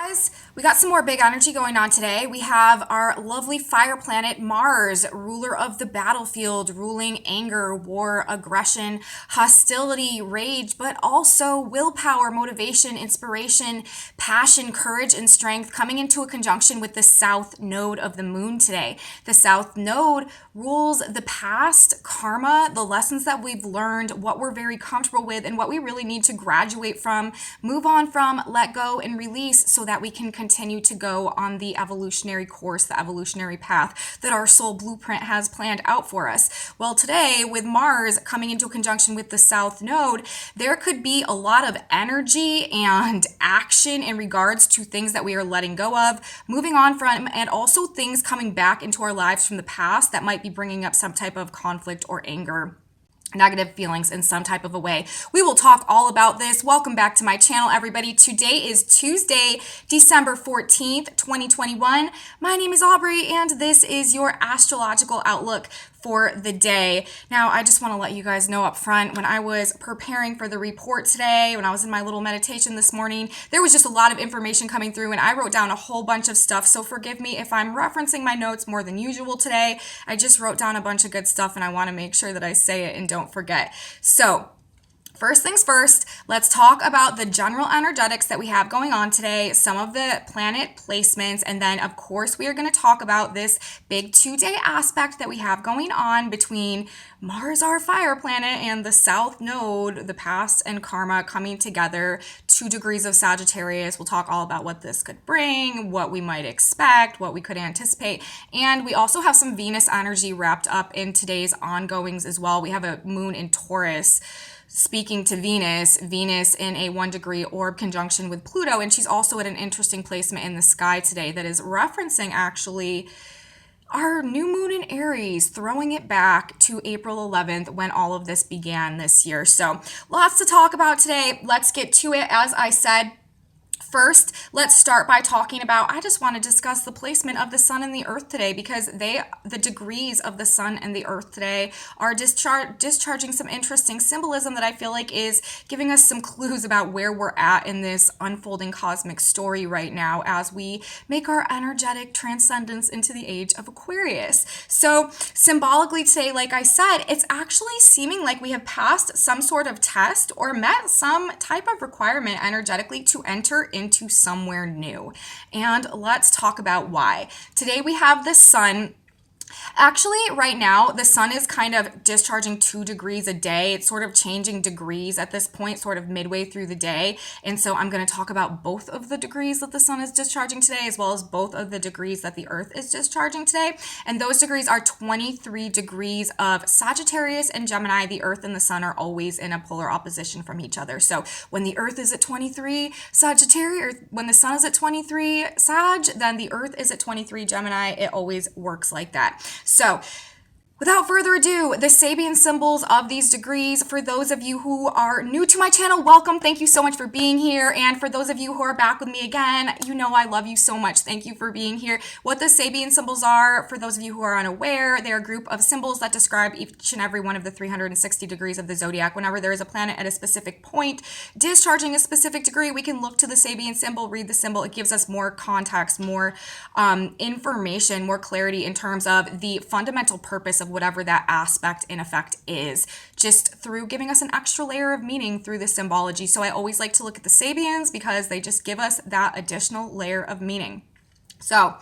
Guys, we got some more big energy going on today. We have our lovely fire planet Mars, ruler of the battlefield, ruling anger, war, aggression, hostility, rage, but also willpower, motivation, inspiration, passion, courage, and strength, coming into a conjunction with the south node of the moon today. The south node rules the past, karma, the lessons that we've learned, what we're very comfortable with, and what we really need to graduate from, move on from, let go, and release so that we can continue to go on the evolutionary course, the evolutionary path that our soul blueprint has planned out for us. Well, today, with Mars coming into conjunction with the South Node, there could be a lot of energy and action in regards to things that we are letting go of, moving on from, and also things coming back into our lives from the past that might be bringing up some type of conflict or anger, negative feelings in some type of a way. We will talk all about this. Welcome back to my channel, everybody. Today is Tuesday, December 14th, 2021. My name is Aubrey, and this is your astrological outlook for the day. Now, I just want to let you guys know up front, when I was preparing for the report today, when I was in my little meditation this morning, there was just a lot of information coming through, and I wrote down a whole bunch of stuff. So forgive me if I'm referencing my notes more than usual today. I just wrote down a bunch of good stuff, and I want to make sure that I say it and don't forget. So, first things first, let's talk about the general energetics that we have going on today, some of the planet placements, and then, of course, we are going to talk about this big 2-day aspect that we have going on between Mars, our fire planet, and the South Node, the past and karma coming together, 2 degrees of Sagittarius. We'll talk all about what this could bring, what we might expect, what we could anticipate, and we also have some Venus energy wrapped up in today's ongoings as well. We have a moon in Taurus, speaking to Venus in a 1-degree orb conjunction with Pluto, and she's also at an interesting placement in the sky today that is referencing actually our new moon in Aries, throwing it back to April 11th when all of this began this year. So lots to talk about today. Let's get to it. As I said, first, let's start by talking about, I just want to discuss the placement of the sun and the earth today, because the degrees of the sun and the earth today are discharging some interesting symbolism that I feel like is giving us some clues about where we're at in this unfolding cosmic story right now as we make our energetic transcendence into the age of Aquarius. So symbolically today, like I said, it's actually seeming like we have passed some sort of test or met some type of requirement energetically to enter into somewhere new. And let's talk about why. Today we have the sun. Actually, right now, the sun is kind of discharging 2 degrees a day. It's sort of changing degrees at this point, sort of midway through the day. And so I'm going to talk about both of the degrees that the sun is discharging today, as well as both of the degrees that the earth is discharging today. And those degrees are 23 degrees of Sagittarius and Gemini. The earth and the sun are always in a polar opposition from each other. So when the earth is at 23 Sagittarius, or when the sun is at 23 Sag, then the earth is at 23 Gemini. It always works like that. So, without further ado, the Sabian symbols of these degrees. For those of you who are new to my channel, welcome. Thank you so much for being here. And for those of you who are back with me again, you know I love you so much. Thank you for being here. What the Sabian symbols are, for those of you who are unaware, they're a group of symbols that describe each and every one of the 360 degrees of the zodiac. Whenever there is a planet at a specific point discharging a specific degree, we can look to the Sabian symbol, read the symbol. It gives us more context, more information, more clarity in terms of the fundamental purpose of whatever that aspect in effect is, just through giving us an extra layer of meaning through the symbology. So I always like to look at the Sabians because they just give us that additional layer of meaning. So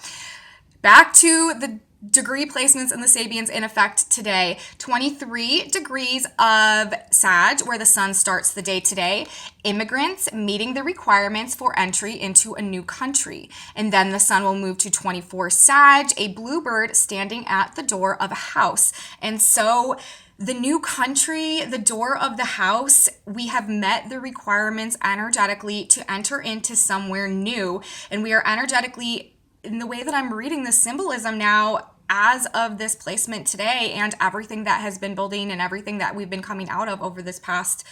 back to the degree placements and the Sabians in effect today. 23 degrees of Sag, where the sun starts the day today. Immigrants meeting the requirements for entry into a new country. And then the sun will move to 24 Sag, a bluebird standing at the door of a house. And so the new country, the door of the house, we have met the requirements energetically to enter into somewhere new. And we are energetically, in the way that I'm reading the symbolism now, as of this placement today and everything that has been building and everything that we've been coming out of over this past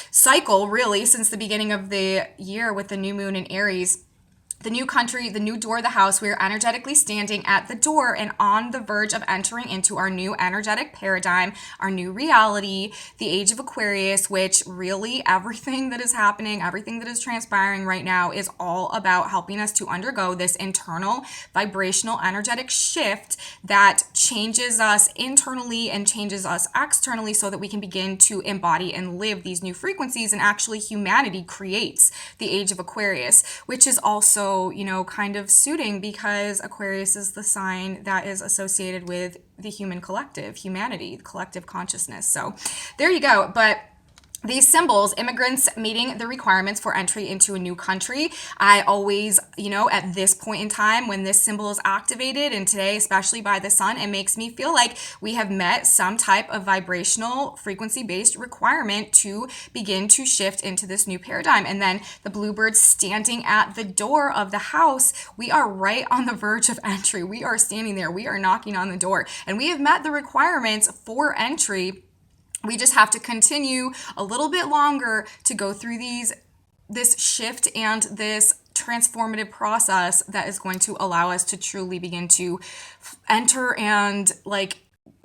cycle, really, since the beginning of the year with the new moon in Aries, the new country, the new door of the house. We are energetically standing at the door and on the verge of entering into our new energetic paradigm, our new reality, the age of Aquarius, which really everything that is happening, everything that is transpiring right now is all about helping us to undergo this internal vibrational energetic shift that changes us internally and changes us externally so that we can begin to embody and live these new frequencies. And actually humanity creates the age of Aquarius, which is also, kind of suiting because Aquarius is the sign that is associated with the human collective, humanity, the collective consciousness. So there you go. But these symbols, immigrants meeting the requirements for entry into a new country. I always, at this point in time when this symbol is activated, and today, especially by the sun, it makes me feel like we have met some type of vibrational frequency-based requirement to begin to shift into this new paradigm. And then the bluebird standing at the door of the house, we are right on the verge of entry. We are standing there. We are knocking on the door. And we have met the requirements for entry. We just have to continue a little bit longer to go through this shift and this transformative process that is going to allow us to truly begin to enter and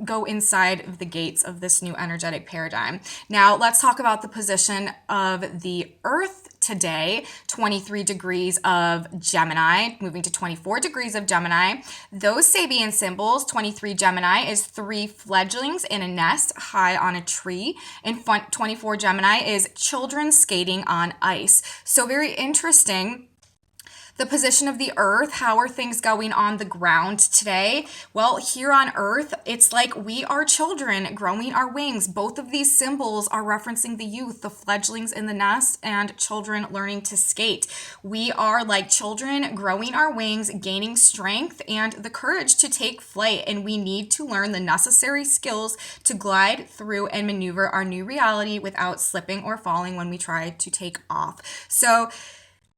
go inside of the gates of this new energetic paradigm. Now, let's talk about the position of the Earth today. 23 degrees of Gemini, moving to 24 degrees of Gemini. Those Sabian symbols, 23 Gemini is 3 fledglings in a nest high on a tree. And 24 Gemini is children skating on ice. So very interesting. The position of the Earth, how are things going on the ground today? Well, here on Earth, it's like we are children growing our wings. Both of these symbols are referencing the youth, the fledglings in the nest, and children learning to skate. We are like children growing our wings, gaining strength and the courage to take flight, and we need to learn the necessary skills to glide through and maneuver our new reality without slipping or falling when we try to take off. So,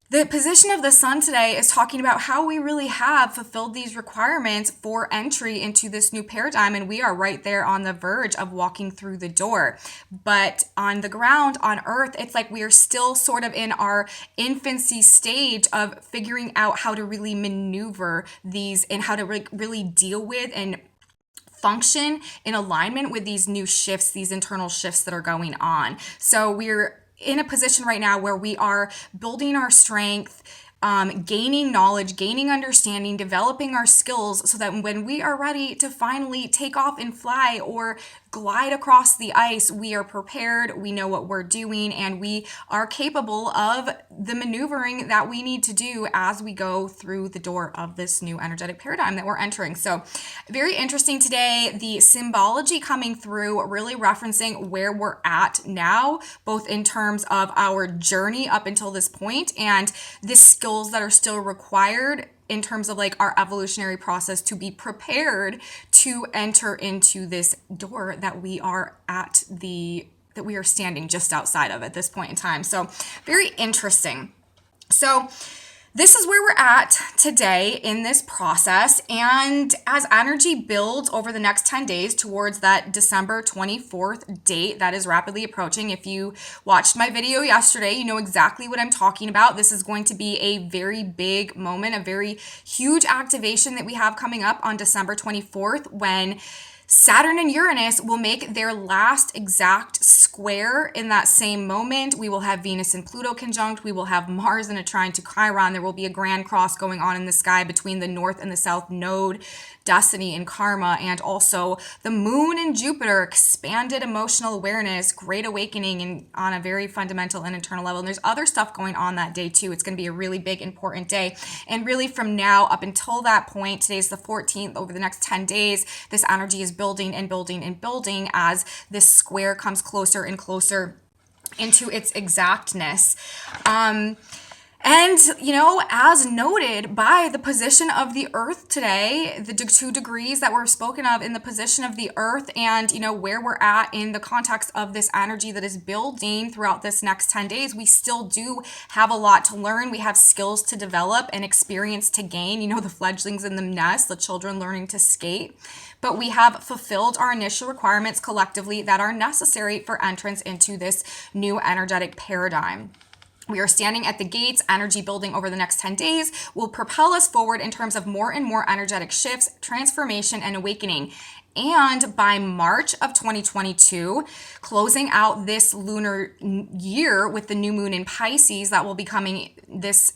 the position of the sun today is talking about how we really have fulfilled these requirements for entry into this new paradigm, and we are right there on the verge of walking through the door. But on the ground, on Earth, it's like we are still sort of in our infancy stage of figuring out how to really maneuver these and how to really deal with and function in alignment with these new shifts, these internal shifts that are going on. So we're in a position right now where we are building our strength, gaining knowledge, gaining understanding, developing our skills so that when we are ready to finally take off and fly or glide across the ice, we are prepared, we know what we're doing, and we are capable of the maneuvering that we need to do as we go through the door of this new energetic paradigm that we're entering. So very interesting today, the symbology coming through, really referencing where we're at now, both in terms of our journey up until this point and the skills that are still required in terms of our evolutionary process to be prepared to enter into this door that we are that we are standing just outside of at this point in time. So very interesting. So this is where we're at today in this process. And as energy builds over the next 10 days towards that December 24th date that is rapidly approaching, if you watched my video yesterday, you know exactly what I'm talking about. This is going to be a very big moment, a very huge activation that we have coming up on December 24th when Saturn and Uranus will make their last exact square in that same moment. We will have Venus and Pluto conjunct. We will have Mars in a trine to Chiron. There will be a grand cross going on in the sky between the North and the South node, destiny and karma, and also the moon and Jupiter, expanded emotional awareness, great awakening and on a very fundamental and internal level. And there's other stuff going on that day too. It's going to be a really big, important day. And really from now up until that point, today's the 14th, over the next 10 days, this energy is building and building and building as this square comes closer and closer into its exactness. And, as noted by the position of the Earth today, the 2 degrees that were spoken of in the position of the Earth and, where we're at in the context of this energy that is building throughout this next 10 days, we still do have a lot to learn. We have skills to develop and experience to gain, the fledglings in the nest, the children learning to skate. But we have fulfilled our initial requirements collectively that are necessary for entrance into this new energetic paradigm. We are standing at the gates. Energy building over the next 10 days will propel us forward in terms of more and more energetic shifts, transformation, and awakening. And by March of 2022, closing out this lunar year with the new moon in Pisces that will be coming this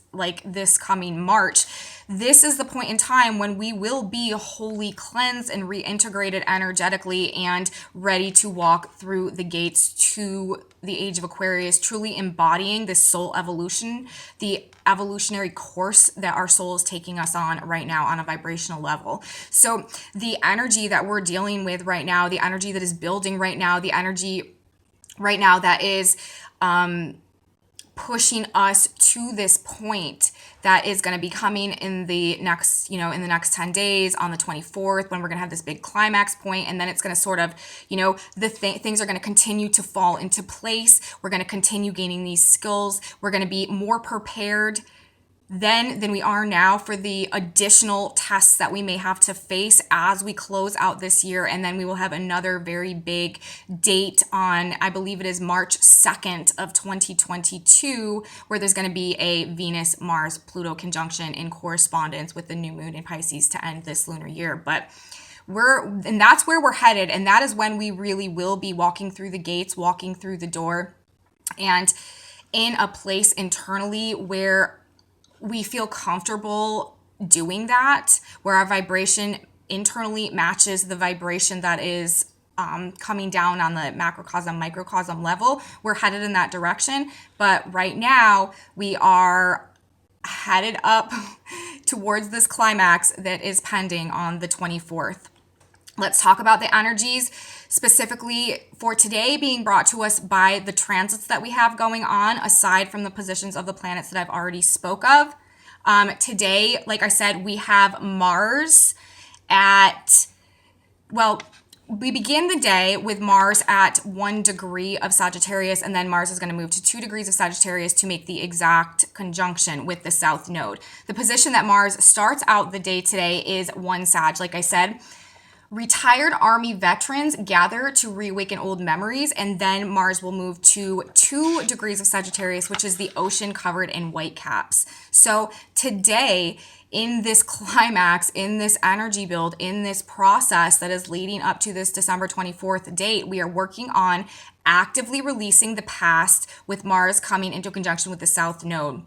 coming March. This is the point in time when we will be wholly cleansed and reintegrated energetically and ready to walk through the gates to the age of Aquarius, truly embodying this soul evolution, the evolutionary course that our soul is taking us on right now on a vibrational level. So the energy that we're dealing with right now, the energy that is building right now, the energy right now that is pushing us to this point that is going to be coming in the next, in the next 10 days on the 24th, when we're going to have this big climax point. And then it's going to sort of, things are going to continue to fall into place. We're going to continue gaining these skills. We're going to be more prepared then than we are now for the additional tests that we may have to face as we close out this year. And then we will have another very big date on, I believe it is March 2nd of 2022, where there's going to be a Venus-Mars-Pluto conjunction in correspondence with the new moon in Pisces to end this lunar year. But and that's where we're headed. And that is when we really will be walking through the gates, walking through the door, and in a place internally where we feel comfortable doing that, where our vibration internally matches the vibration that is coming down on the macrocosm, microcosm level. We're headed in that direction. But right now we are headed up towards this climax that is pending on the 24th. Let's talk about the energies specifically for today being brought to us by the transits that we have going on, aside from the positions of the planets that I've already spoke of. Today, like I said, we have Mars we begin the day with Mars at 1 degree of Sagittarius, and then Mars is going to move to 2 degrees of Sagittarius to make the exact conjunction with the South Node. The position that Mars starts out the day today is 1 Sag, like I said. Retired Army veterans gather to reawaken old memories, and then Mars will move to 2 degrees of Sagittarius, which is the ocean covered in white caps. So today, in this climax, in this energy build, in this process that is leading up to this December 24th date, we are working on actively releasing the past with Mars coming into conjunction with the South Node.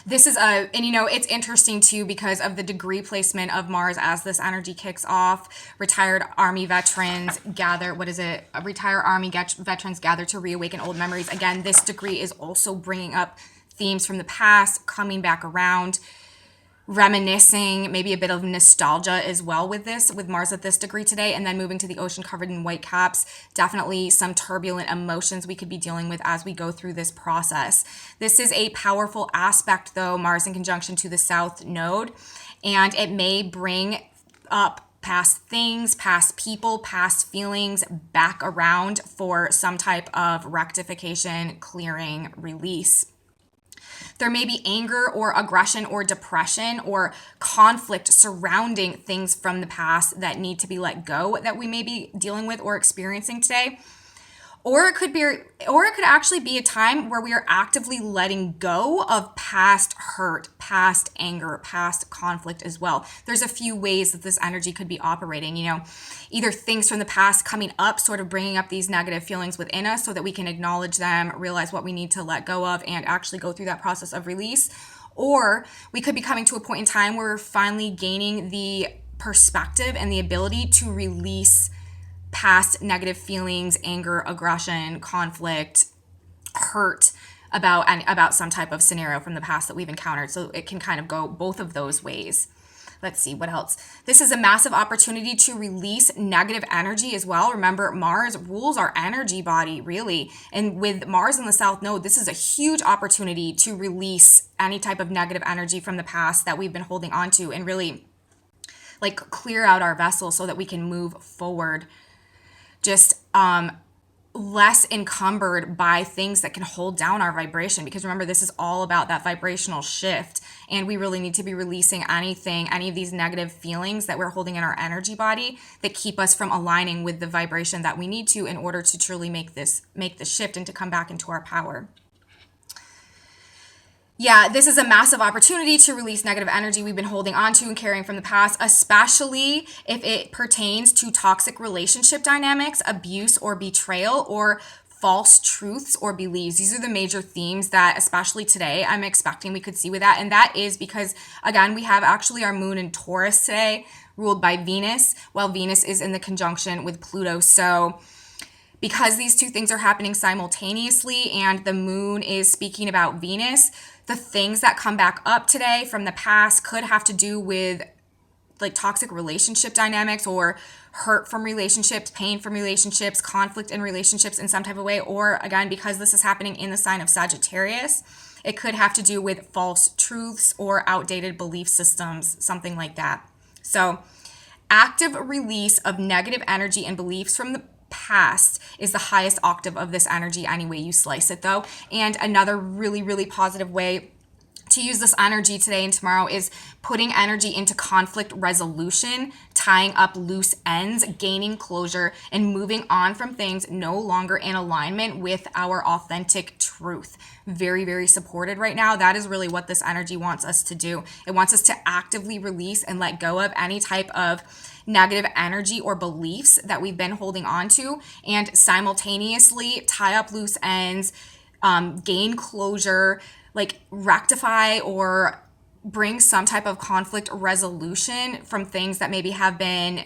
This is it's interesting too because of the degree placement of Mars as this energy kicks off. Retired Army veterans gather, Retired Army veterans gather to reawaken old memories. Again, this degree is also bringing up themes from the past, coming back around, reminiscing, maybe a bit of nostalgia as well with Mars at this degree today, and then moving to the ocean covered in white caps. Definitely some turbulent emotions we could be dealing with as we go through this process. This is a powerful aspect, though, Mars in conjunction to the South Node, and it may bring up past things, past people, past feelings back around for some type of rectification, clearing, release. There may be anger or aggression or depression or conflict surrounding things from the past that need to be let go that we may be dealing with or experiencing today. Or it could actually be a time where we are actively letting go of past hurt, past anger, past conflict as well. There's a few ways that this energy could be operating, either things from the past coming up, sort of bringing up these negative feelings within us so that we can acknowledge them, realize what we need to let go of, and actually go through that process of release. Or we could be coming to a point in time where we're finally gaining the perspective and the ability to release past negative feelings, anger, aggression, conflict, hurt about some type of scenario from the past that we've encountered. So it can kind of go both of those ways. Let's see, what else? This is a massive opportunity to release negative energy as well. Remember, Mars rules our energy body, really. And with Mars in the South Node, this is a huge opportunity to release any type of negative energy from the past that we've been holding on to and really clear out our vessel so that we can move forward. Just less encumbered by things that can hold down our vibration, because remember, this is all about that vibrational shift, and we really need to be releasing any of these negative feelings that we're holding in our energy body that keep us from aligning with the vibration that we need to in order to truly make the shift and to come back into our power. Yeah, this is a massive opportunity to release negative energy we've been holding on to and carrying from the past, especially if it pertains to toxic relationship dynamics, abuse or betrayal, or false truths or beliefs. These are the major themes that, especially today, I'm expecting we could see with that. And that is because, again, we have actually our moon in Taurus today, ruled by Venus, while Venus is in the conjunction with Pluto. So, because these two things are happening simultaneously and the moon is speaking about Venus, the things that come back up today from the past could have to do with like toxic relationship dynamics or hurt from relationships, pain from relationships, conflict in relationships in some type of way. Or again, because this is happening in the sign of Sagittarius, it could have to do with false truths or outdated belief systems, something like that. So, active release of negative energy and beliefs from the past is the highest octave of this energy, any way you slice it, though. And another really, really positive way to use this energy today and tomorrow is putting energy into conflict resolution, tying up loose ends, gaining closure, and moving on from things no longer in alignment with our authentic truth. Very, very supported right now. That is really what this energy wants us to do. It wants us to actively release and let go of any type of negative energy or beliefs that we've been holding on to, and simultaneously tie up loose ends, gain closure, like rectify or bring some type of conflict resolution from things that maybe have been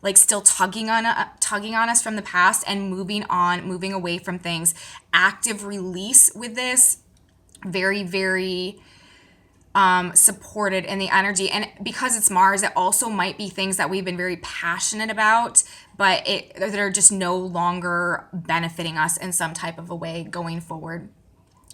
like still tugging on us from the past, and moving on, moving away from things. Active release with this, very, very supported in the energy. And because it's Mars, it also might be things that we've been very passionate about, but that are just no longer benefiting us in some type of a way going forward.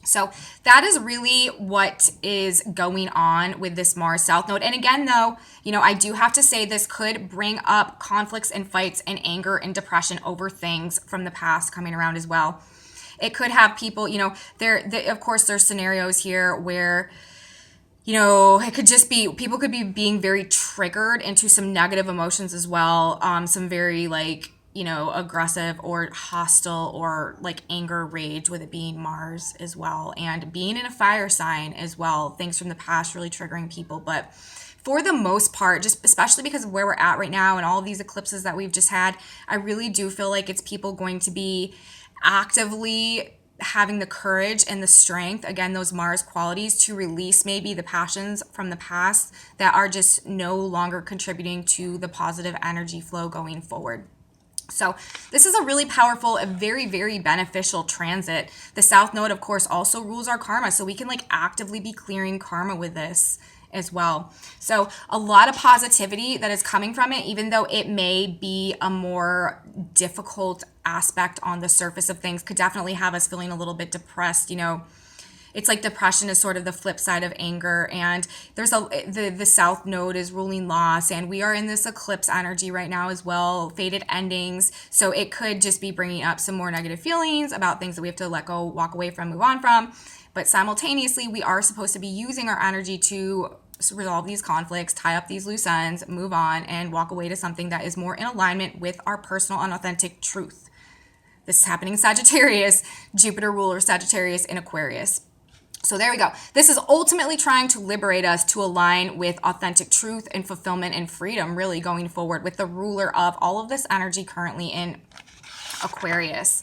So that is really what is going on with this Mars South Node. And again, though, I do have to say this could bring up conflicts and fights and anger and depression over things from the past coming around as well. It could have people, of course, there's scenarios here where, it could just be, people could be being very triggered into some negative emotions as well. Some very aggressive or hostile or like anger, rage, with it being Mars as well, and being in a fire sign as well. Things from the past really triggering people. But for the most part, just especially because of where we're at right now and all of these eclipses that we've just had, I really do feel like it's people going to be actively having the courage and the strength, again, those Mars qualities, to release maybe the passions from the past that are just no longer contributing to the positive energy flow going forward. So this is a really powerful, a very, very beneficial transit. The South Node, of course, also rules our karma. So we can actively be clearing karma with this as well. So a lot of positivity that is coming from it, even though it may be a more difficult aspect on the surface of things, could definitely have us feeling a little bit depressed. It's like depression is sort of the flip side of anger, and there's the South Node is ruling loss, and we are in this eclipse energy right now as well, fated endings. So it could just be bringing up some more negative feelings about things that we have to let go, walk away from, move on from. But simultaneously, we are supposed to be using our energy to resolve these conflicts, tie up these loose ends, move on, and walk away to something that is more in alignment with our personal and authentic truth. This is happening in Sagittarius, Jupiter ruler Sagittarius in Aquarius. So there we go. This is ultimately trying to liberate us to align with authentic truth and fulfillment and freedom, really going forward with the ruler of all of this energy currently in Aquarius.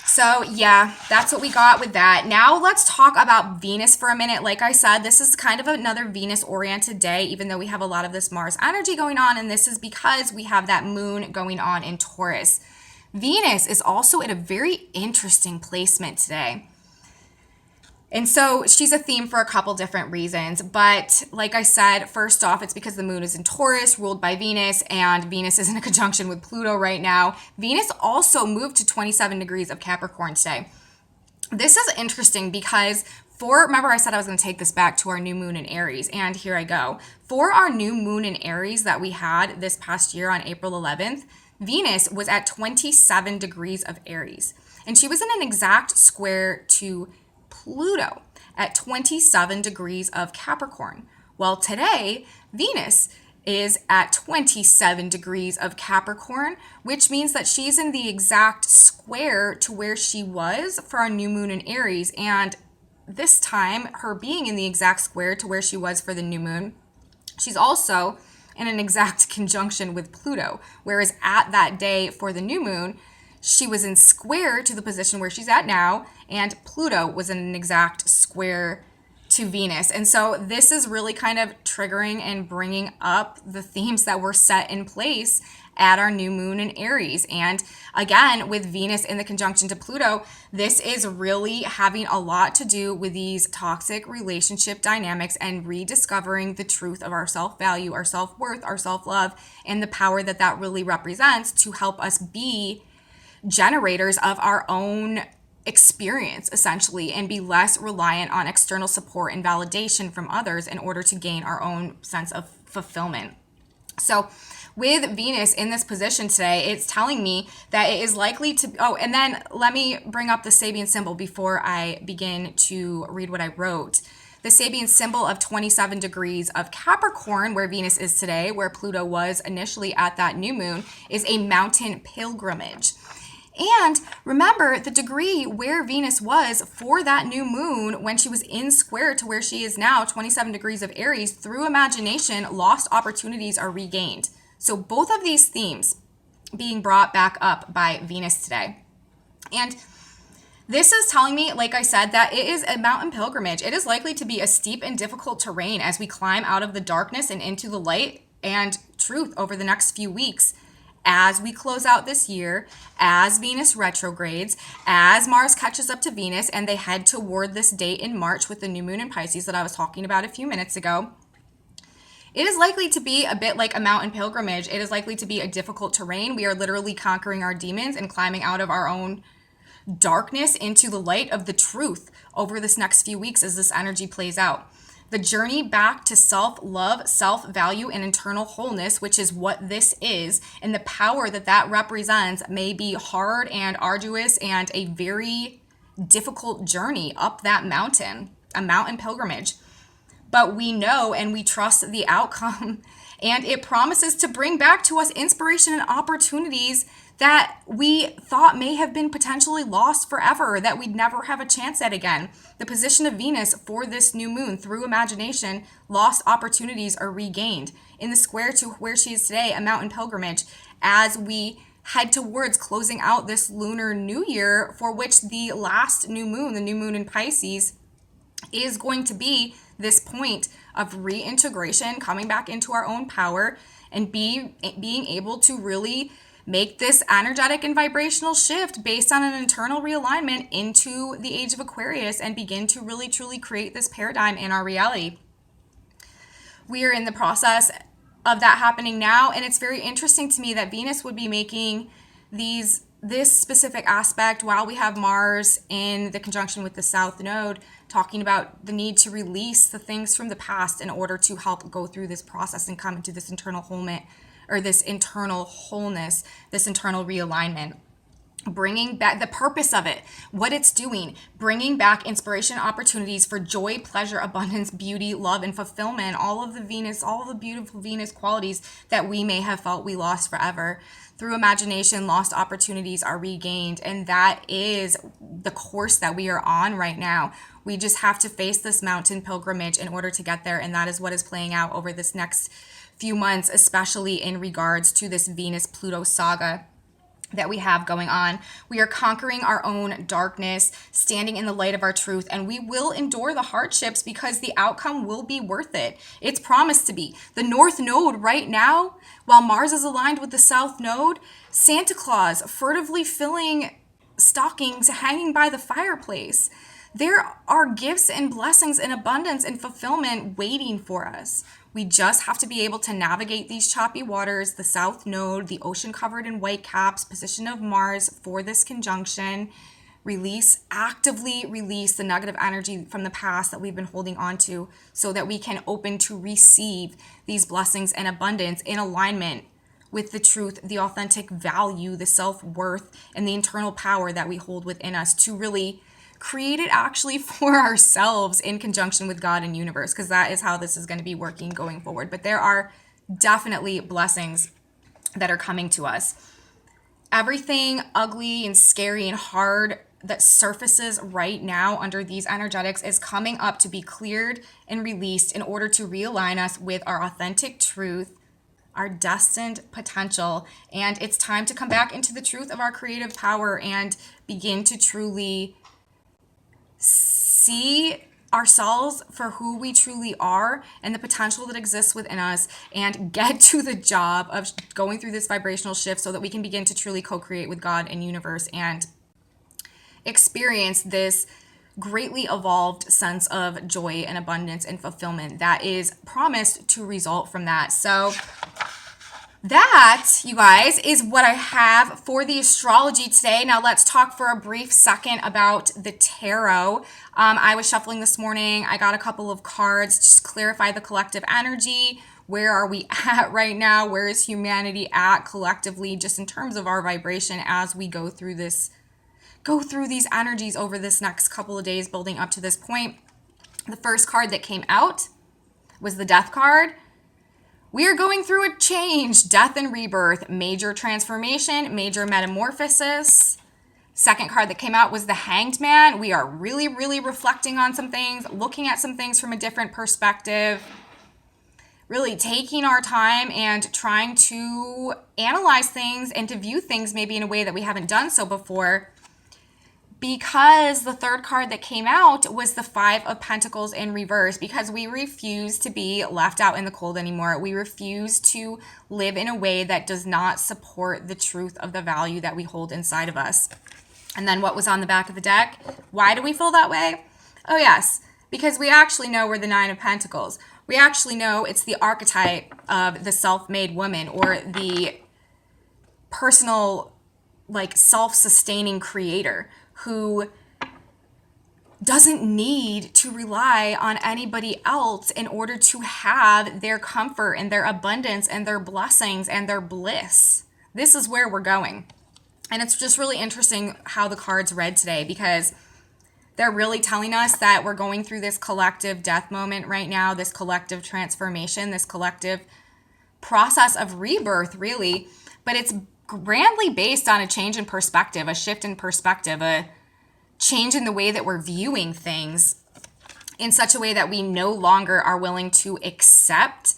So yeah, that's what we got with that. Now let's talk about Venus for a minute. Like I said, this is kind of another Venus-oriented day, even though we have a lot of this Mars energy going on, and this is because we have that moon going on in Taurus. Venus is also in a very interesting placement today. And so she's a theme for a couple different reasons. But like I said, first off, it's because the moon is in Taurus, ruled by Venus, and Venus is in a conjunction with Pluto right now. Venus also moved to 27 degrees of Capricorn today. This is interesting because remember I said I was going to take this back to our new moon in Aries, and here I go. For our new moon in Aries that we had this past year on April 11th, Venus was at 27 degrees of Aries, and she was in an exact square to Pluto at 27 degrees of Capricorn. Well, today, Venus is at 27 degrees of Capricorn, which means that she's in the exact square to where she was for our new moon in Aries. And this time, her being in the exact square to where she was for the new moon, she's also in an exact conjunction with Pluto. Whereas at that day for the new moon, she was in square to the position where she's at now, and Pluto was in an exact square to Venus. And so this is really kind of triggering and bringing up the themes that were set in place at our new moon in Aries. And again, with Venus in the conjunction to Pluto, this is really having a lot to do with these toxic relationship dynamics and rediscovering the truth of our self-value, our self-worth, our self-love, and the power that that really represents to help us be generators of our own experience, essentially, and be less reliant on external support and validation from others in order to gain our own sense of fulfillment. So with Venus in this position today, it's telling me that it is likely to, and then let me bring up the Sabian symbol before I begin to read what I wrote. The Sabian symbol of 27 degrees of Capricorn, where Venus is today, where Pluto was initially at that new moon, is a mountain pilgrimage. And remember, the degree where Venus was for that new moon when she was in square to where she is now, 27 degrees of Aries, through imagination, lost opportunities are regained. So both of these themes being brought back up by Venus today. And this is telling me, like I said, that it is a mountain pilgrimage. It is likely to be a steep and difficult terrain as we climb out of the darkness and into the light and truth over the next few weeks. As we close out this year, as Venus retrogrades, as Mars catches up to Venus, and they head toward this date in March with the new moon in Pisces that I was talking about a few minutes ago, it is likely to be a bit like a mountain pilgrimage. It is likely to be a difficult terrain. We are literally conquering our demons and climbing out of our own darkness into the light of the truth over this next few weeks as this energy plays out. The journey back to self-love, self-value, and internal wholeness, which is what this is, and the power that that represents may be hard and arduous and a very difficult journey up that mountain, a mountain pilgrimage. But we know and we trust the outcome, and it promises to bring back to us inspiration and opportunities that we thought may have been potentially lost forever, that we'd never have a chance at again. The position of Venus for this new moon, through imagination, lost opportunities are regained. In the square to where she is today, a mountain pilgrimage, as we head towards closing out this lunar new year, for which the last new moon, the new moon in Pisces, is going to be this point of reintegration, coming back into our own power, and being able to really make this energetic and vibrational shift based on an internal realignment into the age of Aquarius and begin to really truly create this paradigm in our reality. We are in the process of that happening now, and it's very interesting to me that Venus would be making this specific aspect while we have Mars in the conjunction with the South Node, talking about the need to release the things from the past in order to help go through this process and come into this internal wholeness, or this internal wholeness, this internal realignment. Bringing back the purpose of it, what it's doing, bringing back inspiration, opportunities for joy, pleasure, abundance, beauty, love, and fulfillment, all of the beautiful Venus qualities that we may have felt we lost forever. Through imagination, lost opportunities are regained, and that is the course that we are on right now. We just have to face this mountain pilgrimage in order to get there, and that is what is playing out over this next few months, especially in regards to this Venus-Pluto saga that we have going on. We are conquering our own darkness, standing in the light of our truth, and we will endure the hardships because the outcome will be worth it. It's promised to be. The North Node right now, while Mars is aligned with the South Node, Santa Claus furtively filling stockings hanging by the fireplace. There are gifts and blessings and abundance and fulfillment waiting for us. We just have to be able to navigate these choppy waters, the South Node, the ocean covered in white caps, position of Mars for this conjunction, actively release the negative energy from the past that we've been holding on to so that we can open to receive these blessings and abundance in alignment with the truth, the authentic value, the self-worth, and the internal power that we hold within us to really create it actually for ourselves in conjunction with God and universe, because that is how this is going to be working going forward. But there are definitely blessings that are coming to us. Everything ugly and scary and hard that surfaces right now under these energetics is coming up to be cleared and released in order to realign us with our authentic truth, our destined potential. And it's time to come back into the truth of our creative power and begin to truly see ourselves for who we truly are and the potential that exists within us, and get to the job of going through this vibrational shift so that we can begin to truly co-create with God and universe and experience this greatly evolved sense of joy and abundance and fulfillment that is promised to result from that. So that, you guys, is what I have for the astrology today. Now let's talk for a brief second about the tarot. I was shuffling this morning. I got a couple of cards, just clarify the collective energy. Where are we at right now? Where is humanity at collectively, just in terms of our vibration as we go through these energies over this next couple of days building up to this point. The first card that came out was the Death card. We are going through a change, death and rebirth, major transformation, major metamorphosis. Second card that came out was the Hanged Man. We are really, really reflecting on some things, looking at some things from a different perspective, really taking our time and trying to analyze things and to view things maybe in a way that we haven't done so before. Because the third card that came out was the Five of Pentacles in reverse, because we refuse to be left out in the cold anymore. We refuse to live in a way that does not support the truth of the value that we hold inside of us. And then what was on the back of the deck? Why do we feel that way? Oh yes, because we actually know we're the Nine of Pentacles. We actually know it's the archetype of the self-made woman, or the personal, like, self-sustaining creator who doesn't need to rely on anybody else in order to have their comfort and their abundance and their blessings and their bliss. This is where we're going. And it's just really interesting how the cards read today, because they're really telling us that we're going through this collective death moment right now, this collective transformation, this collective process of rebirth, really. But it's grandly based on a change in perspective, a shift in perspective, a change in the way that we're viewing things in such a way that we no longer are willing to accept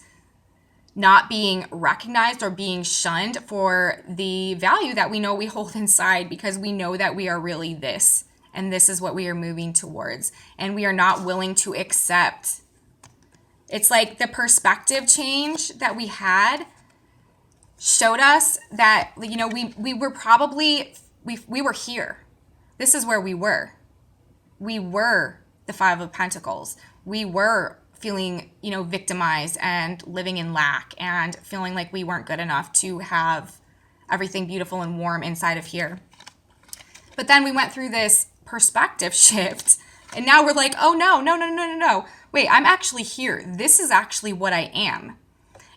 not being recognized or being shunned for the value that we know we hold inside, because we know that we are really this, and this is what we are moving towards, and we are not willing to accept. It's like the perspective change that we had showed us that, you know, we were probably, we were here. This is where we were. We were the Five of Pentacles. We were feeling, you know, victimized and living in lack and feeling like we weren't good enough to have everything beautiful and warm inside of here. But then we went through this perspective shift, and now we're like, oh no. Wait, I'm actually here. This is actually what I am.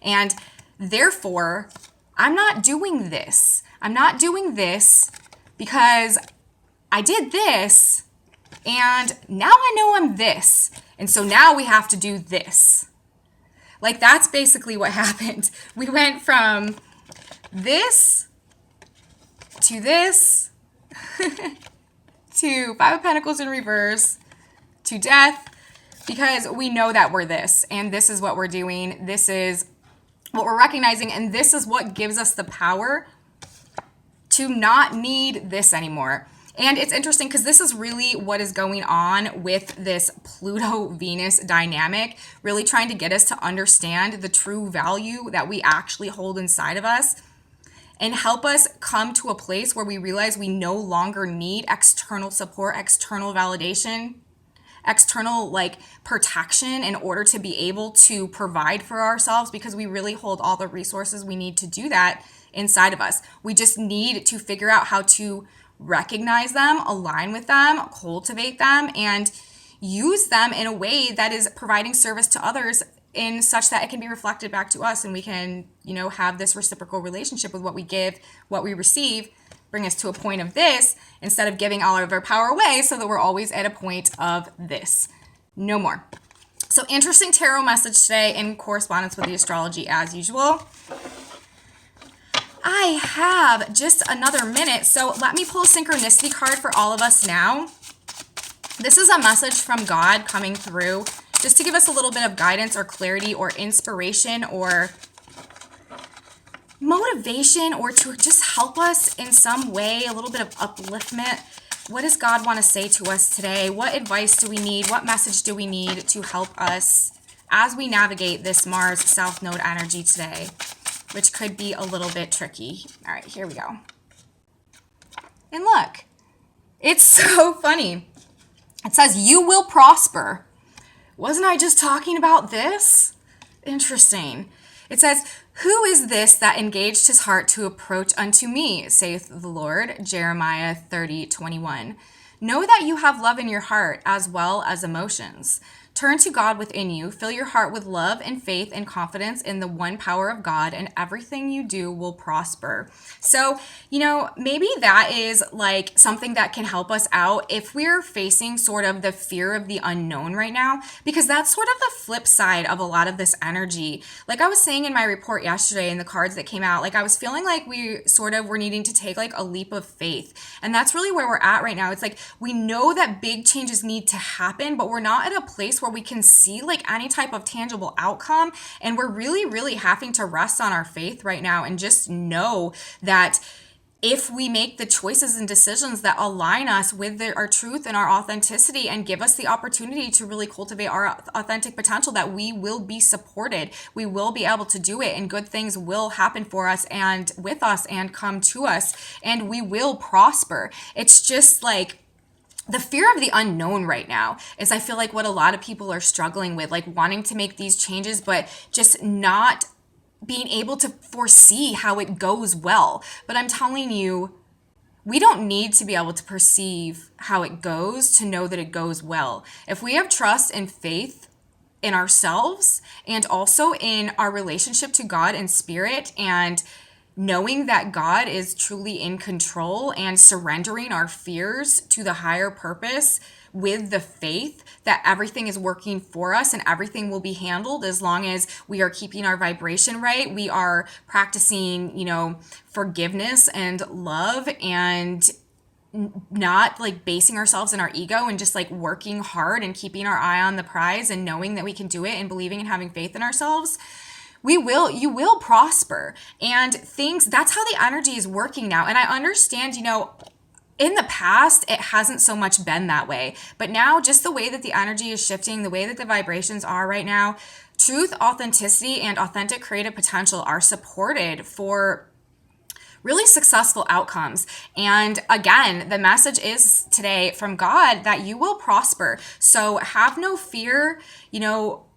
And therefore, I'm not doing this. I'm not doing this because I did this, and now I know I'm this. And so now we have to do this. Like, that's basically what happened. We went from this to this to Five of Pentacles in reverse to death, because we know that we're this, and this is what we're doing. This is what we're recognizing, and this is what gives us the power to not need this anymore. And it's interesting because this is really what is going on with this Pluto-Venus dynamic, really trying to get us to understand the true value that we actually hold inside of us, and help us come to a place where we realize we no longer need external support, external validation, external, like, protection in order to be able to provide for ourselves, because we really hold all the resources we need to do that inside of us. We just need to figure out how to recognize them, align with them, cultivate them, and use them in a way that is providing service to others in such that it can be reflected back to us, and we can, you know, have this reciprocal relationship with what we give, what we receive, bring us to a point of this instead of giving all of our power away, so that we're always at a point of this. No more. So, interesting tarot message today in correspondence with the astrology as usual. I have just another minute, so let me pull a synchronicity card for all of us now. This is a message from God coming through just to give us a little bit of guidance or clarity or inspiration or motivation, or to just help us in some way, a little bit of upliftment. What does God want to say to us today? What advice do we need? What message do we need to help us as we navigate this Mars South Node energy today, which could be a little bit tricky? All right, here we go. And look, it's so funny. It says, you will prosper. Wasn't I just talking about this? Interesting. It says, who is this that engaged his heart to approach unto me, saith the Lord? Jeremiah 30:21. Know that you have love in your heart as well as emotions. Turn to God within you. Fill your heart with love and faith and confidence in the one power of God, and everything you do will prosper. So, maybe that is like something that can help us out if we're facing sort of the fear of the unknown right now, because that's sort of the flip side of a lot of this energy. Like I was saying in my report yesterday in the cards that came out, like I was feeling like we sort of were needing to take like a leap of faith. And that's really where we're at right now. It's like we know that big changes need to happen, but we're not at a place where we can see like any type of tangible outcome. And we're really, really having to rest on our faith right now and just know that if we make the choices and decisions that align us with our truth and our authenticity and give us the opportunity to really cultivate our authentic potential, that we will be supported. We will be able to do it, and good things will happen for us and with us and come to us, and we will prosper. It's just like the fear of the unknown right now is, I feel like, what a lot of people are struggling with, like wanting to make these changes, but just not being able to foresee how it goes well. But I'm telling you, we don't need to be able to perceive how it goes to know that it goes well. If we have trust and faith in ourselves and also in our relationship to God and spirit, and knowing that God is truly in control and surrendering our fears to the higher purpose with the faith that everything is working for us and everything will be handled as long as we are keeping our vibration right. We are practicing, forgiveness and love, and not like basing ourselves in our ego, and just like working hard and keeping our eye on the prize and knowing that we can do it and believing and having faith in ourselves. You will prosper. And that's how the energy is working now. And I understand, in the past, it hasn't so much been that way. But now, just the way that the energy is shifting, the way that the vibrations are right now, truth, authenticity, and authentic creative potential are supported for really successful outcomes. And again, the message is today from God that you will prosper. So have no fear,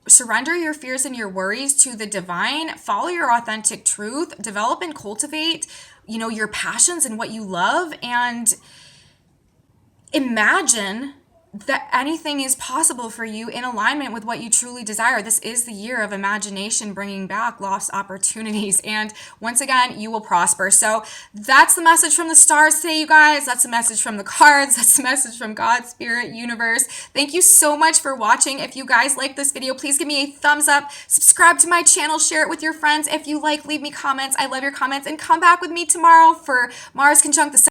surrender your fears and your worries to the divine, follow your authentic truth, develop and cultivate, your passions and what you love, and imagine that anything is possible for you in alignment with what you truly desire. This is the year of imagination, bringing back lost opportunities. And once again, you will prosper. So that's the message from the stars today, you guys. That's the message from the cards. That's the message from God, Spirit, Universe. Thank you so much for watching. If you guys like this video, please give me a thumbs up, subscribe to my channel, share it with your friends. If you like, leave me comments. I love your comments, and come back with me tomorrow for Mars conjunct the